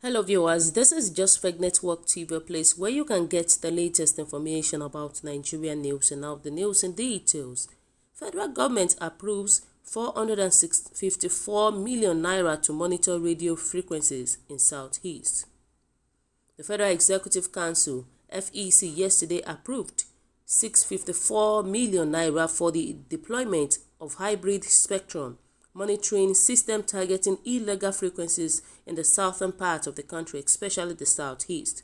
Hello viewers, this is Just Fake Network TV, a place where you can get the latest information about Nigerian news. And now the news in details. Federal government approves 454 million naira to monitor radio frequencies in Southeast. The Federal Executive Council (FEC) yesterday approved 654 million naira for the deployment of hybrid spectrum monitoring system targeting illegal frequencies in the southern part of the country, especially the southeast.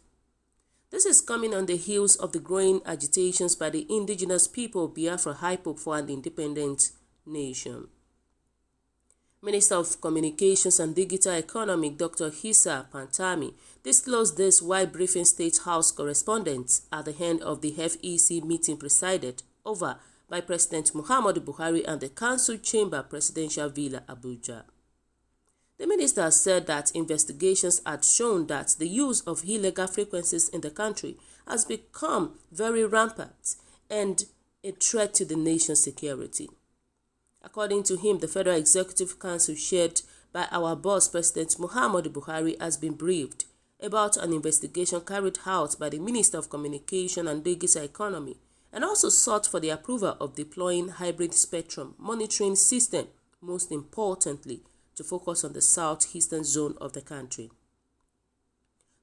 This is coming on the heels of the growing agitations by the indigenous people of Biafra hope for an independent nation. Minister of Communications and Digital Economy Dr. Hissa Pantami disclosed this while briefing State House correspondents at the end of the FEC meeting presided over by President Muhammadu Buhari and the Council Chamber Presidential Villa, Abuja. The minister said that investigations had shown that the use of illegal frequencies in the country has become very rampant and a threat to the nation's security. According to him, the Federal Executive Council chaired by our boss, President Muhammadu Buhari, has been briefed about an investigation carried out by the Minister of Communication and Digital Economy, and also sought for the approval of deploying hybrid spectrum monitoring system, most importantly, to focus on the southeastern zone of the country.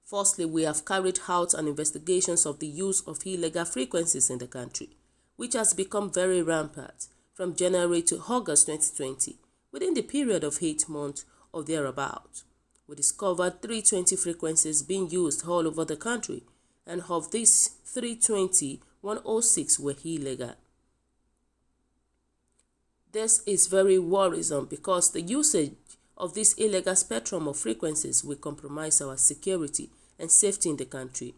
Firstly, we have carried out an investigation of the use of illegal frequencies in the country, which has become very rampant from January to August 2020, within the period of 8 months or thereabout. We discovered 320 frequencies being used all over the country, and of these 320, 106 were illegal. This is very worrisome because the usage of this illegal spectrum of frequencies will compromise our security and safety in the country.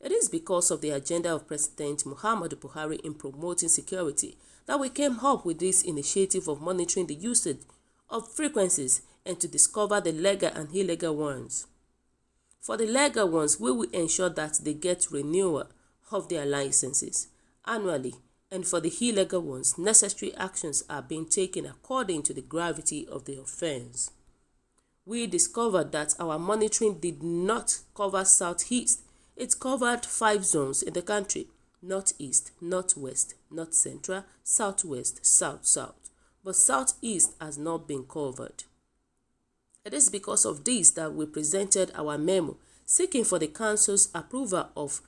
It is because of the agenda of President Muhammadu Buhari in promoting security that we came up with this initiative of monitoring the usage of frequencies and to discover the legal and illegal ones. For the legal ones, we will ensure that they get renewal of their licenses annually, and for the illegal ones, necessary actions are being taken according to the gravity of the offense. We discovered that our monitoring did not cover Southeast. It covered 5 zones in the country: Northeast, Northwest, North Central, Southwest, South-South. But Southeast has not been covered. It is because of this that we presented our memo seeking for the Council's approval of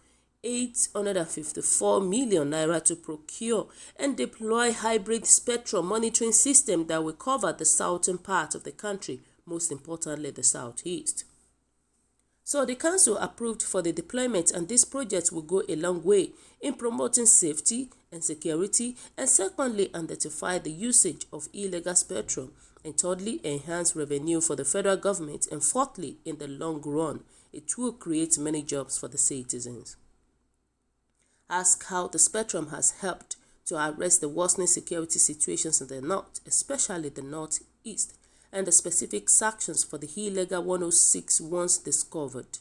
854 million naira to procure and deploy hybrid spectrum monitoring system that will cover the southern part of the country, most importantly the southeast. So the council approved for the deployment, and this project will go a long way in promoting safety and security, and secondly identify the usage of illegal spectrum, and thirdly enhance revenue for the federal government, and fourthly, in the long run, it will create many jobs for the citizens. Ask how the spectrum has helped to arrest the worsening security situations in the north, especially the northeast, and the specific sanctions for the illegal 106 once discovered.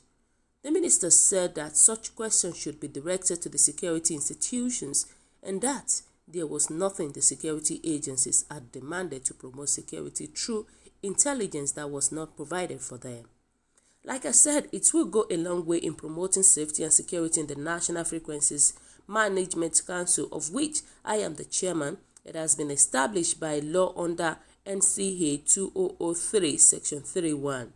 The minister said that such questions should be directed to the security institutions and that there was nothing the security agencies had demanded to promote security through intelligence that was not provided for them. Like I said, it will go a long way in promoting safety and security in the National Frequencies Management Council, of which I am the chairman. It has been established by law under NCA 2003, Section 31.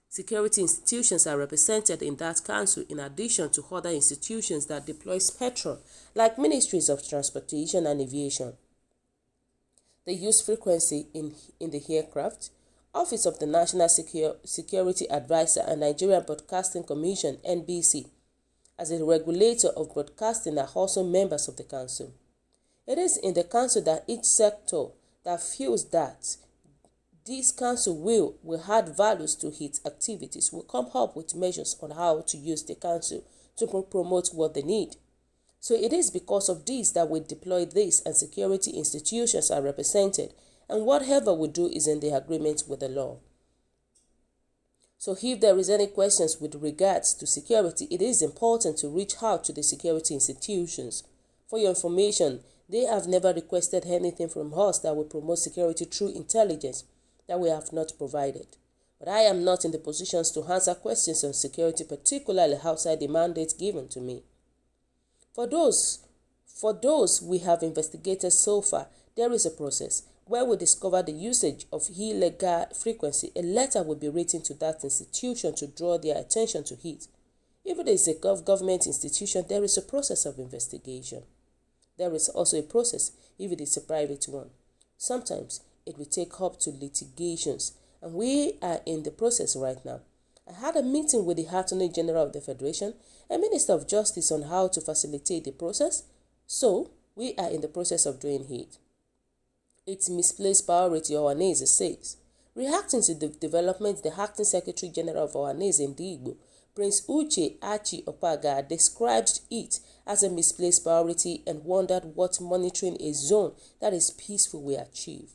Security institutions are represented in that council in addition to other institutions that deploy spectrum, like Ministries of Transportation and Aviation. They use frequency in the aircraft. Office of the National Security Advisor and Nigerian Broadcasting Commission (NBC) as a regulator of broadcasting are also members of the council. It is in the council that each sector that feels that this council will add values to its activities will come up with measures on how to use the council to promote what they need. So it is because of this that we deploy this, and security institutions are represented, and whatever we do is in the agreement with the law. So if there is any questions with regards to security, it is important to reach out to the security institutions. For your information, they have never requested anything from us that will promote security through intelligence that we have not provided. But I am not in the positions to answer questions on security, particularly outside the mandate given to me. For those we have investigated so far, there is a process. Where we discover the usage of illegal frequency, a letter will be written to that institution to draw their attention to it. If it is a government institution, there is a process of investigation. There is also a process if it is a private one. Sometimes it will take up to litigations, and we are in the process right now. I had a meeting with the Attorney General of the Federation and Minister of Justice on how to facilitate the process, so we are in the process of doing it. It's misplaced priority, Ohaneze says. Reacting to the development, the Acting Secretary General of Ohaneze Ndigbo, Prince Uche Achi Opaga, described it as a misplaced priority and wondered what monitoring a zone that is peaceful will achieve.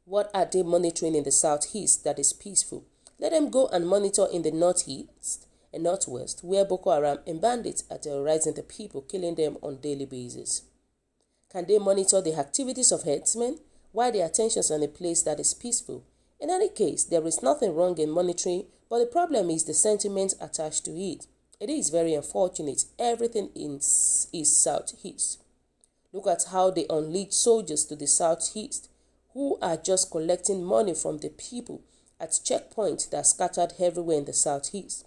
What are they monitoring in the southeast that is peaceful? Let them go and monitor in the northeast and northwest, where Boko Haram and bandits are terrorizing the people, killing them on a daily basis. Can they monitor the activities of herdsmen while their attention is on a place that is peaceful? In any case, there is nothing wrong in monitoring, but the problem is the sentiment attached to it. It is very unfortunate. Everything is southeast. Look at how they unleash soldiers to the southeast, who are just collecting money from the people at checkpoints that are scattered everywhere in the southeast.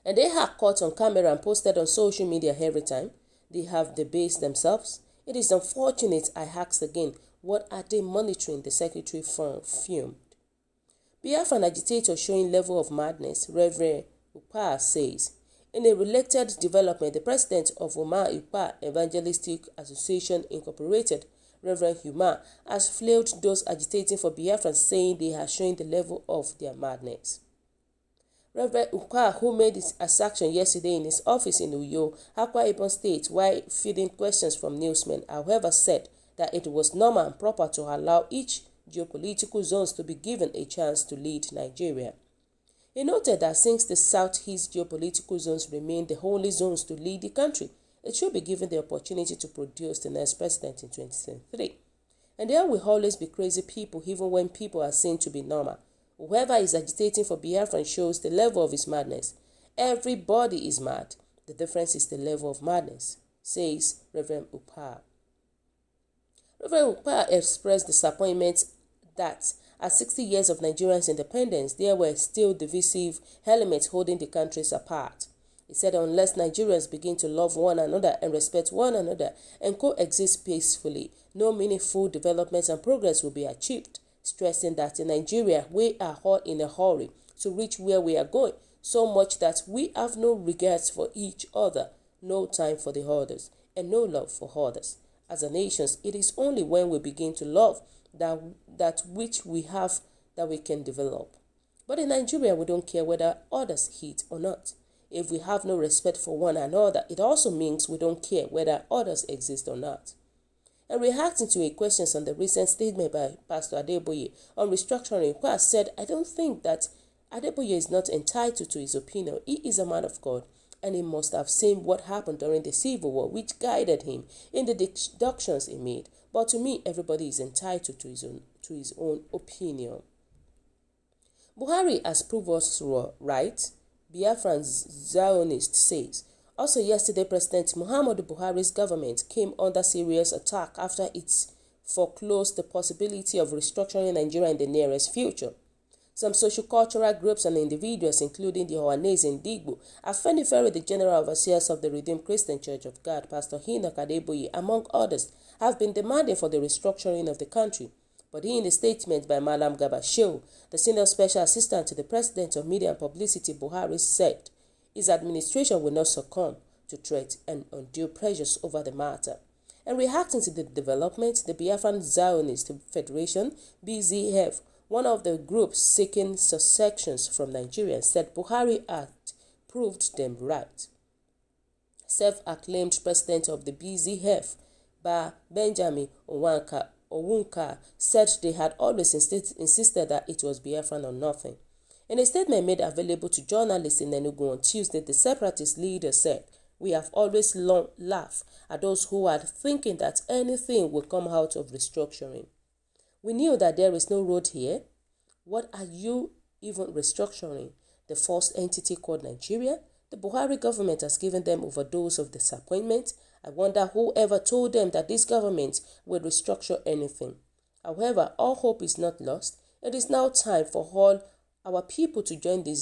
And they are caught on camera and posted on social media every time. They have the base themselves. It is unfortunate. I asked again, what are they monitoring? The secretary fumed. Biafran agitator showing level of madness, Reverend Ukpa says. In a related development, the president of Ukpa Evangelistic Association Incorporated, Reverend Huma, has flailed those agitating for Biafran, saying they are showing the level of their madness. Reverend Ukpa, who made his assertion yesterday in his office in Uyo, Akwa Ibom State, while fielding questions from newsmen, however, said that it was normal and proper to allow each geopolitical zones to be given a chance to lead Nigeria. He noted that since the southeast geopolitical zones remain the only zones to lead the country, it should be given the opportunity to produce the next president in 2023. And there will always be crazy people, even when people are seen to be normal. Whoever is agitating for Biafran shows the level of his madness. Everybody is mad. The difference is the level of madness, says Reverend Ukpa. Reverend Ukpa expressed disappointment that at 60 years of Nigeria's independence, there were still divisive elements holding the countries apart. He said unless Nigerians begin to love one another and respect one another and coexist peacefully, no meaningful development and progress will be achieved, stressing that in Nigeria, we are all in a hurry to reach where we are going, so much that we have no regards for each other, no time for the others, and no love for others. As a nation, it is only when we begin to love that which we have that we can develop. But in Nigeria, we don't care whether others hit or not. If we have no respect for one another, it also means we don't care whether others exist or not. And reacting to a question on the recent statement by Pastor Adeboye on restructuring, Ukpa said, I don't think that Adeboye is not entitled to his opinion. He is a man of God, and he must have seen what happened during the Civil War, which guided him in the deductions he made. But to me, everybody is entitled to his own opinion. Buhari has proved us right, Biafran Zionist says. Also yesterday, President Muhammadu Buhari's government came under serious attack after it foreclosed the possibility of restructuring Nigeria in the nearest future. Some socio-cultural groups and individuals, including the Ohaneze Ndigbo, Afenifere, the General Overseers of the Redeemed Christian Church of God, Pastor Enoch Adeboye, among others, have been demanding for the restructuring of the country. But in a statement by Malam Gabashew, the Senior Special Assistant to the President of Media and Publicity, Buhari said his administration will not succumb to threats and undue pressures over the matter. And reacting to the development, the Biafran Zionist Federation, BZF, one of the groups seeking secessions from Nigeria, said Buhari had proved them right. Self-acclaimed president of the BZF, Benjamin Owunka, said they had always insisted that it was Biafran or nothing. In a statement made available to journalists in Enugu on Tuesday, the separatist leader said, "We have always laughed at those who are thinking that anything will come out of restructuring. We knew that there is no road here. What are you even restructuring? The first entity called Nigeria? The Buhari government has given them overdose of disappointment. I wonder whoever told them that this government will restructure anything. However, all hope is not lost. It is now time for all our people to join the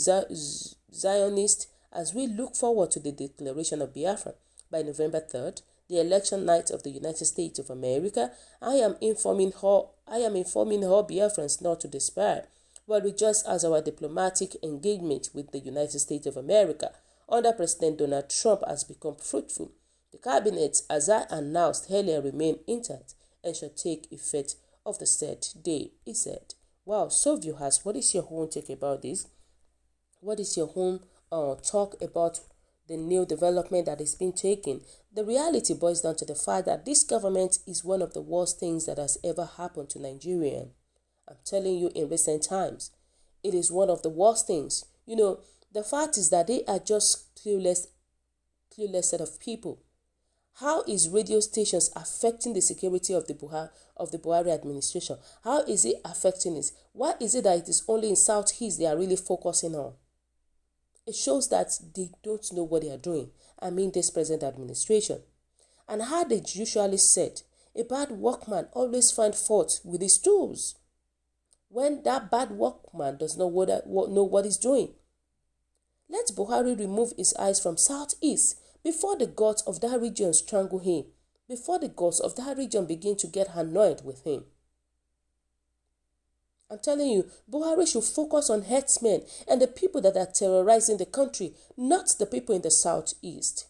Zionists as we look forward to the declaration of Biafra by November 3rd, the election night of the United States of America. I am informing all Biafrans not to despair, but rejoice as our diplomatic engagement with the United States of America under President Donald Trump has become fruitful. The cabinet, as I announced earlier, remain intact and shall take effect of the said day, he said. Wow, so viewers, what is your own take about this? What is your own talk about the new development that is being taken? The reality boils down to the fact that this government is one of the worst things that has ever happened to Nigerian. I'm telling you, in recent times, it is one of the worst things. The fact is that they are just clueless set of people. How is radio stations affecting the security of the Buhari administration? How is it affecting it? Why is it that it is only in Southeast they are really focusing on? It shows that they don't know what they are doing. I mean, this present administration. And how they usually said, a bad workman always finds fault with his tools. When that bad workman does not know what he's doing. Let Buhari remove his eyes from Southeast before the gods of that region strangle him, before the gods of that region begin to get annoyed with him. I'm telling you, Buhari should focus on herdsmen and the people that are terrorizing the country, not the people in the Southeast.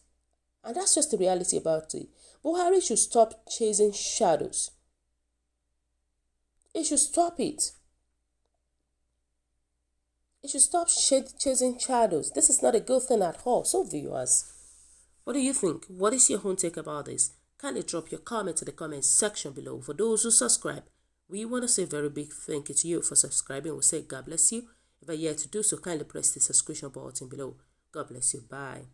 And that's just the reality about it. Buhari should stop chasing shadows. He should stop it. He should stop chasing shadows. This is not a good thing at all. So viewers, what do you think? What is your own take about this? Kindly drop your comment in the comment section below. For those who subscribe, we want to say a very big thank you to you for subscribing. We'll say God bless you. If you're yet to do so, kindly press the subscription button below. God bless you. Bye.